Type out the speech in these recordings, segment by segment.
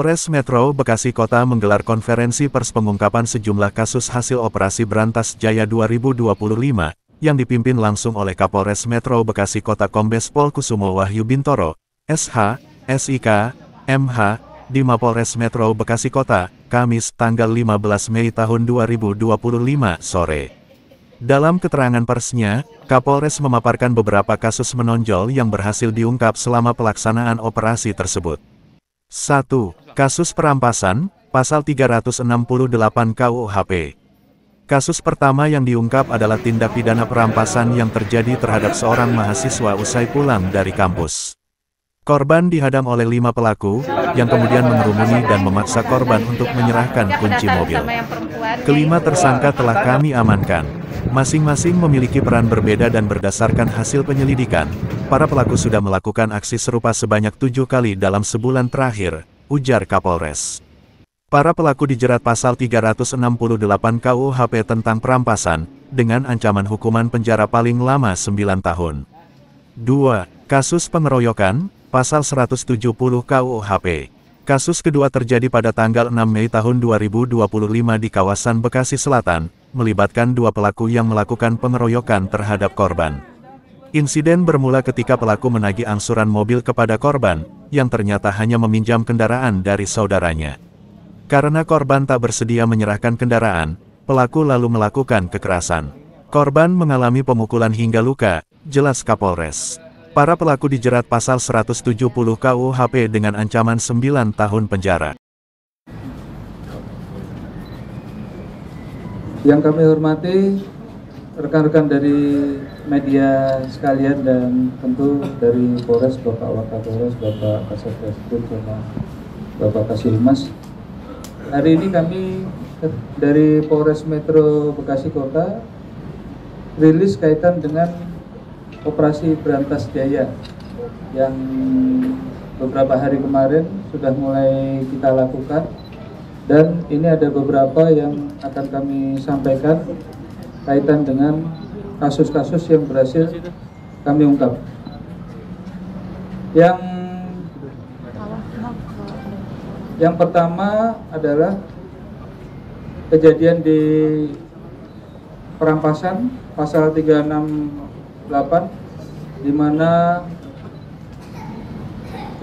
Polres Metro Bekasi Kota menggelar konferensi pers pengungkapan sejumlah kasus hasil operasi Berantas Jaya 2025, yang dipimpin langsung oleh Kapolres Metro Bekasi Kota Kombes Pol Kusumo Wahyu Bintoro, SH, SIK, MH, di Mapolres Metro Bekasi Kota, Kamis tanggal 15 Mei tahun 2025 sore. Dalam keterangan persnya, Kapolres memaparkan beberapa kasus menonjol yang berhasil diungkap selama pelaksanaan operasi tersebut. 1. Kasus perampasan, pasal 368 KUHP. Kasus pertama yang diungkap adalah tindak pidana perampasan yang terjadi terhadap seorang mahasiswa usai pulang dari kampus. Korban dihadang oleh 5 pelaku, yang kemudian mengerumuni dan memaksa korban untuk menyerahkan kunci mobil. Kelima tersangka telah kami amankan. Masing-masing memiliki peran berbeda dan berdasarkan hasil penyelidikan, para pelaku sudah melakukan aksi serupa sebanyak 7 kali dalam sebulan terakhir, ujar Kapolres. Para pelaku dijerat pasal 368 KUHP tentang perampasan, dengan ancaman hukuman penjara paling lama 9 tahun. 2. Kasus pengeroyokan, pasal 170 KUHP. Kasus kedua terjadi pada tanggal 6 Mei tahun 2025 di kawasan Bekasi Selatan, melibatkan 2 pelaku yang melakukan pengeroyokan terhadap korban. Insiden bermula ketika pelaku menagih angsuran mobil kepada korban, yang ternyata hanya meminjam kendaraan dari saudaranya. Karena korban tak bersedia menyerahkan kendaraan, pelaku lalu melakukan kekerasan. Korban mengalami pemukulan hingga luka, jelas Kapolres. Para pelaku dijerat pasal 170 KUHP dengan ancaman 9 tahun penjara. Yang kami hormati rekan-rekan dari media sekalian dan tentu dari Polres, Bapak Wakapolres, Bapak Kasat Reskrim, Bapak Kasihmas. Hari ini kami dari Polres Metro Bekasi Kota rilis kaitan dengan operasi Berantas Jaya yang beberapa hari kemarin sudah mulai kita lakukan. Dan ini ada beberapa yang akan kami sampaikan kaitan dengan kasus-kasus yang berhasil kami ungkap. Yang pertama adalah kejadian di perampasan pasal 368, di mana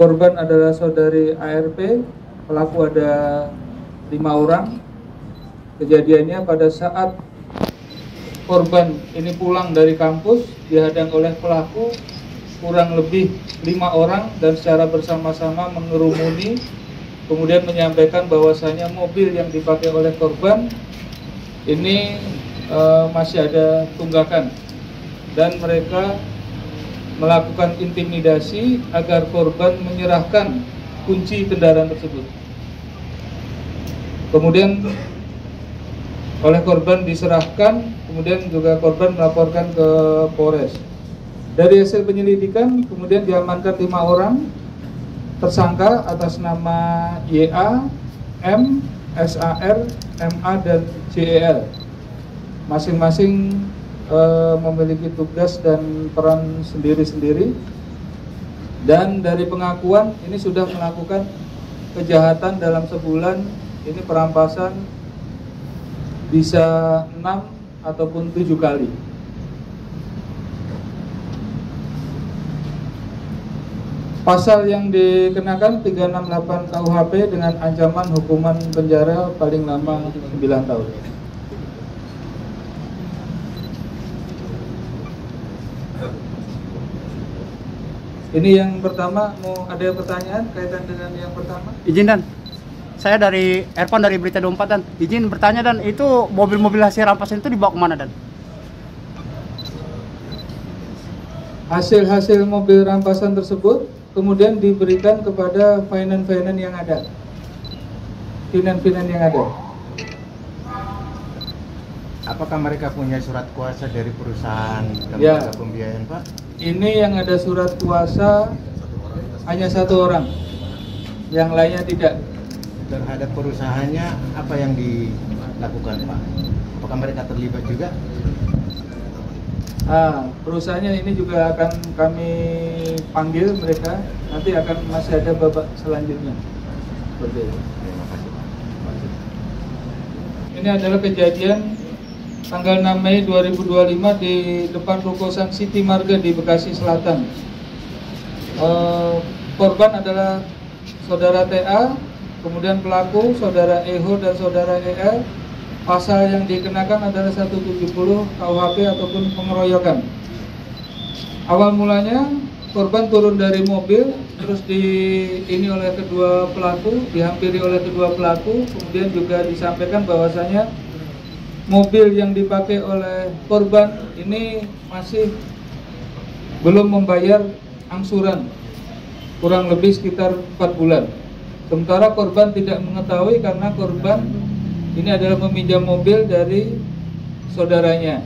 korban adalah saudari ARP, pelaku ada 5 orang. Kejadiannya pada saat korban ini pulang dari kampus, dihadang oleh pelaku kurang lebih 5 orang dan secara bersama-sama mengerumuni, kemudian menyampaikan bahwasanya mobil yang dipakai oleh korban ini masih ada tunggakan, dan mereka melakukan intimidasi agar korban menyerahkan kunci kendaraan tersebut. Kemudian oleh korban diserahkan, kemudian juga korban melaporkan ke Polres. Dari hasil penyelidikan kemudian diamankan 5 orang tersangka atas nama YA, M, SAR, MA, dan JEL. Masing-masing memiliki tugas dan peran sendiri-sendiri. Dan dari pengakuan ini sudah melakukan kejahatan dalam sebulan. Ini perampasan bisa 6 ataupun 7 kali. Pasal yang dikenakan 368 KUHP dengan ancaman hukuman penjara paling lama 9 tahun. Ini yang pertama, mau ada pertanyaan kaitan dengan yang pertama? Izin Dan, saya dari Erpan dari Berita 24 Dan. Izin bertanya Dan, itu mobil-mobil hasil rampasan itu dibawa kemana Dan? Hasil-hasil mobil rampasan tersebut kemudian diberikan kepada finance yang ada. Finance yang ada. Apakah mereka punya surat kuasa dari perusahaan Ya. lembaga pembiayaan, Pak? Ini yang ada surat kuasa hanya 1 orang, yang lainnya tidak. Terhadap perusahaannya apa yang dilakukan, Pak? Apakah mereka terlibat juga? Perusahaannya ini juga akan kami panggil mereka, nanti akan masih ada babak selanjutnya. Seperti itu. Terima kasih Pak. Ini adalah kejadian tanggal 6 Mei 2025 di depan Ruko Sun City Marga di Bekasi Selatan. Korban adalah saudara TA, kemudian pelaku saudara EHO dan saudara EL. Pasal yang dikenakan adalah 170 KUHP ataupun pengeroyokan. Awal mulanya korban turun dari mobil, terus ini oleh kedua pelaku, dihampiri oleh kedua pelaku, kemudian juga disampaikan bahwasanya mobil yang dipakai oleh korban ini masih belum membayar angsuran, kurang lebih sekitar 4 bulan. Sementara korban tidak mengetahui karena korban ini adalah meminjam mobil dari saudaranya.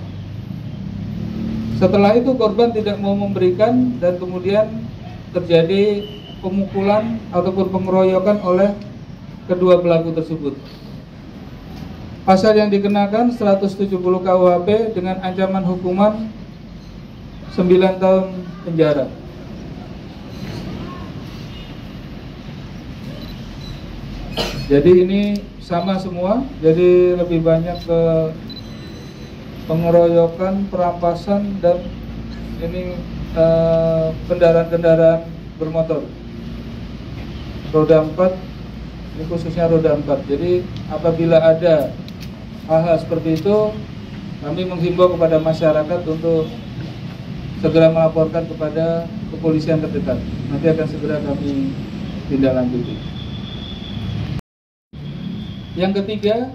Setelah itu korban tidak mau memberikan dan kemudian terjadi pemukulan ataupun pengeroyokan oleh kedua pelaku tersebut. Pasal yang dikenakan 170 KUHP dengan ancaman hukuman 9 tahun penjara. Jadi ini sama semua, jadi lebih banyak ke pengeroyokan, perampasan, dan ini kendaraan-kendaraan bermotor roda 4, ini khususnya roda 4. Jadi apabila ada hal-hal seperti itu, kami menghimbau kepada masyarakat untuk segera melaporkan kepada kepolisian terdekat. Nanti akan segera kami tindak lanjuti. Yang ketiga,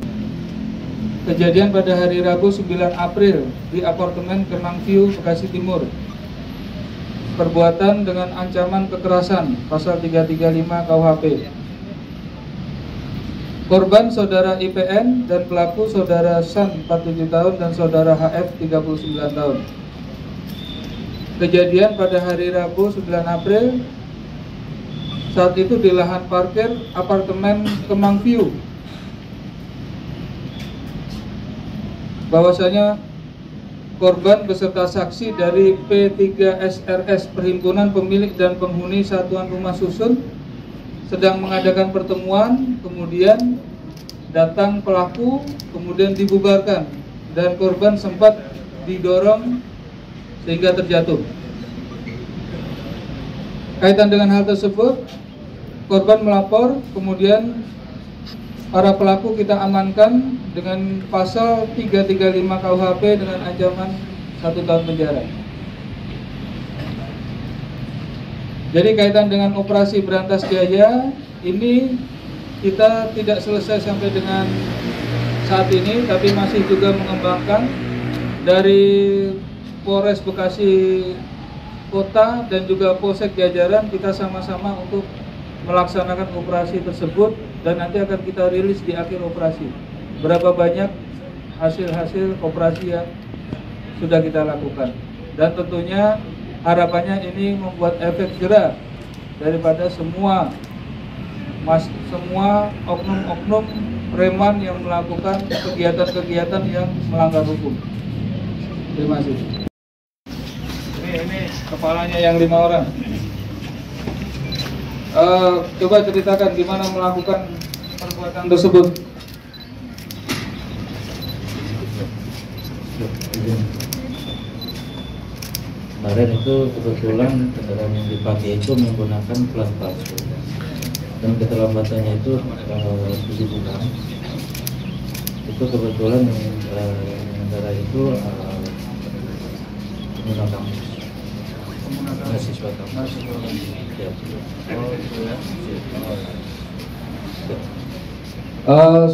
kejadian pada hari Rabu 9 April di apartemen Kemang View, Bekasi Timur. Perbuatan dengan ancaman kekerasan, pasal 335 KUHP. Korban saudara IPN dan pelaku saudara San 47 tahun dan saudara HF 39 tahun. Kejadian pada hari Rabu 9 April, saat itu di lahan parkir apartemen Kemang View. Bahwasanya korban beserta saksi dari P3SRS Perhimpunan Pemilik dan Penghuni Satuan Rumah Susun sedang mengadakan pertemuan, kemudian datang pelaku, kemudian dibubarkan dan korban sempat didorong sehingga terjatuh. Kaitan dengan hal tersebut, korban melapor, kemudian para pelaku kita amankan dengan pasal 335 KUHP dengan ancaman 1 tahun penjara. Jadi kaitan dengan operasi Berantas Jaya ini kita tidak selesai sampai dengan saat ini, tapi masih juga mengembangkan dari Polres Bekasi Kota dan juga Polsek Jajaran. Kita sama-sama untuk melaksanakan operasi tersebut dan nanti akan kita rilis di akhir operasi berapa banyak hasil-hasil operasi yang sudah kita lakukan, dan tentunya harapannya ini membuat efek jerah daripada semua oknum-oknum preman yang melakukan kegiatan-kegiatan yang melanggar hukum. Terima kasih. Ini kepalanya yang 5 orang. Coba ceritakan gimana melakukan perbuatan tersebut. Kemarin itu kebetulan kendaraan yang dipakai itu menggunakan plat palsu dan keterlambatannya itu 7 bulan. Itu kebetulan kendaraan itu menggunakan mahasiswa kampus.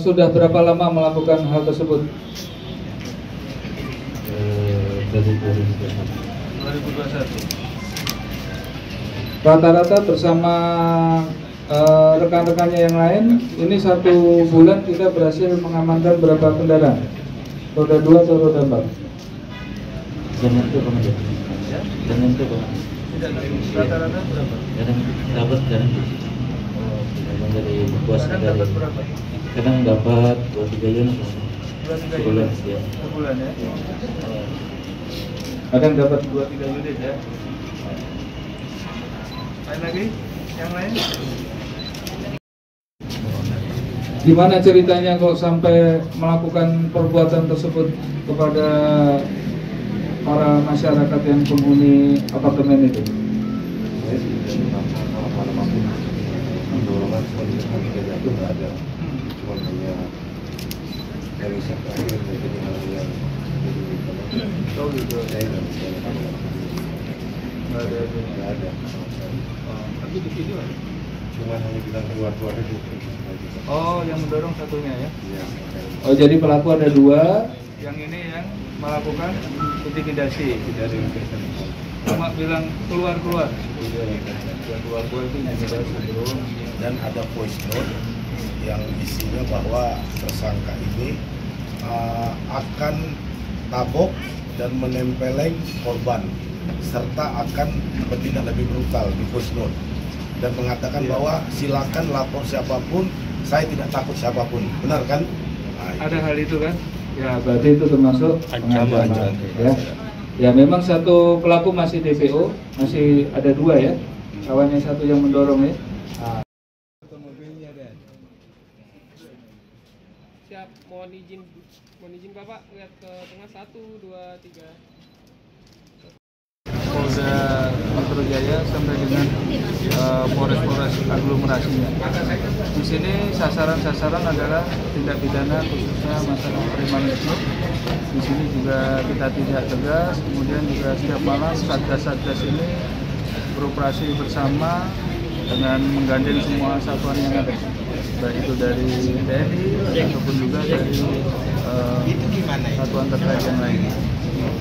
Sudah berapa lama melakukan hal tersebut? Dari 2021. Rata-rata bersama rekan-rekannya yang lain, ini 1 bulan kita berhasil mengamankan berapa kendaraan? Roda 2 atau roda 4? Jangan itu kemudian. Jangan itu kemudian. Rata-rata berapa? Kadang dapat kadang dari kuasa dari berapa? kadang dapat 2-3 unit sebulan ya. Sebulan ya. Kadang dapat 2-3 unit ya. Lain lagi? Yang lain? Gimana ceritanya kok sampai melakukan perbuatan tersebut kepada para masyarakat yang penghuni apartemen itu? Saya tidak melakukan apapun. Dorongan seperti itu nggak ada. Cuma hanya dari terakhir menjadi hal yang Oh gitu. saya nggak bisa nggak ada. Tapi di video Cuma hanya bilang keluar itu. oh yang mendorong satunya ya? Iya. Oh jadi pelaku ada dua, yang ini yang melakukan intimidasi. Dari investor. Cuma bilang keluar. Yang keluar itu intimidasi belum. Dan ada voice note yang isinya bahwa tersangka ini akan tabok dan menempeleng korban serta akan bertindak lebih brutal di voice note dan mengatakan bahwa silakan lapor siapapun, saya tidak takut siapapun, benar kan? Ada hal itu kan? Ya berarti itu termasuk pengancaman. Ya memang satu pelaku masih DPO, masih ada dua ya, kawannya satu yang mendorong ya. Siap, mohon izin Bapak lihat ke tengah 1, 2, 3. Polda Metro Jaya sampai dengan Polres aglomerasinya. Di sini sasaran adalah tindak pidana khususnya masalah premanisme. Di sini juga kita tidak tegas, kemudian juga setiap malam satgas ini beroperasi bersama dengan menggandeng semua satuan yang ada, baik itu dari TNI ataupun juga dari satuan terkait yang lain.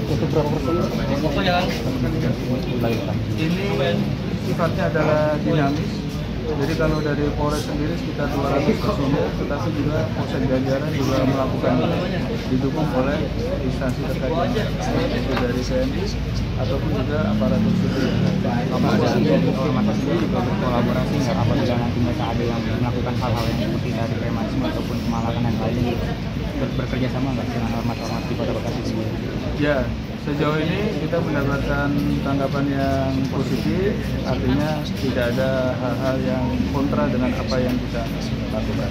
Itu berapa persen? Ini sifatnya adalah dinamis. Jadi kalau dari Polres sendiri sekitar 200 personil, tetapi juga Polsek Jajaran juga melakukan didukung oleh instansi terkait, yaitu dari TNI ataupun juga aparatur sipil. Ormas sendiri juga berkolaborasi nggak apabila nanti mereka ada yang melakukan hal-hal yang seperti dari premanisme ataupun kemalakan yang lain, bekerja sama nggak dengan ormas-ormas di Kota Bekasi sendiri? Ya, sejauh ini kita mendapatkan tanggapan yang positif, artinya tidak ada hal-hal yang kontra dengan apa yang kita lakukan.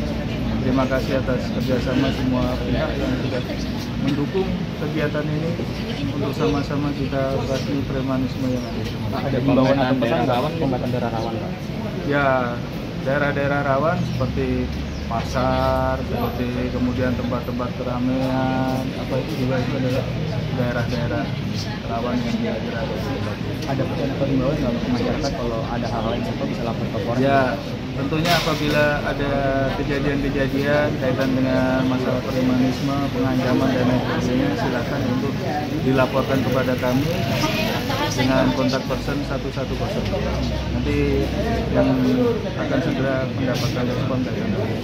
Terima kasih atas kerjasama semua pihak yang sudah mendukung kegiatan ini untuk sama-sama kita atasi premanisme yang ada. Ada himbauan atau pesan nggak awan kombatan daerah rawan, Pak? Ya, daerah-daerah rawan seperti pasar, seperti kemudian tempat-tempat keramaian, apa itu juga itu adalah daerah-daerah rawan yang kira-kira Ada pesan atau himbauan nggak untuk masyarakat kalau ada hal-hal yang seperti bisa lapor ke Polres? ya, tentunya apabila ada kejadian-kejadian kaitan dengan masalah premanisme, pengancaman dan lain sebagainya, silakan untuk dilaporkan kepada kami dengan kontak person 110. Nanti yang akan segera mendapatkan respon dari kami.